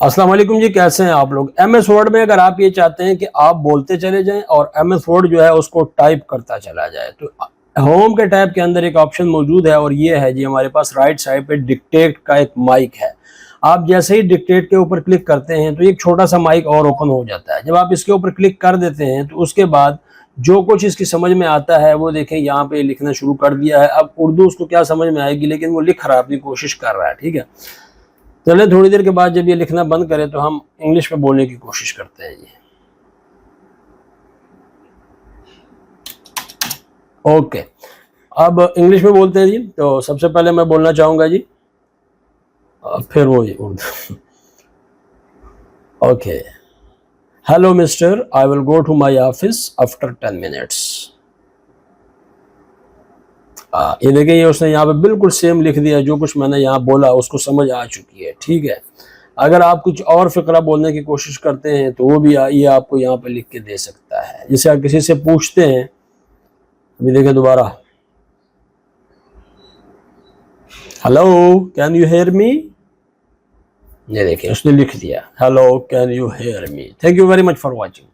अस्सलाम वालेकुम जी, कैसे हैं आप लोग। MS वर्ड में अगर आप ये चाहते हैं कि आप बोलते चले जाएं और MS वर्ड जो है उसको टाइप करता चला जाए, तो होम के टैब के अंदर एक ऑप्शन मौजूद है और ये है जी हमारे पास राइट साइड पे डिक्टेट का एक माइक है। आप जैसे ही डिक्टेट के ऊपर क्लिक करते हैं तो एक छोटा सा माइक और ओपन हो जाता है। जब आप इसके ऊपर क्लिक कर देते हैं तो उसके बाद जो कुछ इसकी समझ में आता है वो देखें यहाँ पे लिखना शुरू कर दिया है। अब उर्दू उसको क्या समझ में आएगी, लेकिन वो लिख रहा है, अपनी कोशिश कर रहा है। ठीक है, चले थोड़ी देर के बाद जब ये लिखना बंद करे तो हम इंग्लिश में बोलने की कोशिश करते हैं जी। ओके, अब इंग्लिश में बोलते हैं जी। तो सबसे पहले मैं बोलना चाहूंगा जी, फिर वो Urdu. Okay, hello mister, I will go to my office after 10 minutes. ये देखिए, ये उसने यहाँ पे बिल्कुल सेम लिख दिया, जो कुछ मैंने यहाँ बोला उसको समझ आ चुकी है। ठीक है, अगर आप कुछ और फिक्रा बोलने की कोशिश करते हैं तो वो भी ये आपको यहाँ पे लिख के दे सकता है। जैसे आप किसी से पूछते हैं, अभी देखें दोबारा, hello can you hear me, ये देखिए उसने लिख दिया hello can you hear me. Thank you very much for watching.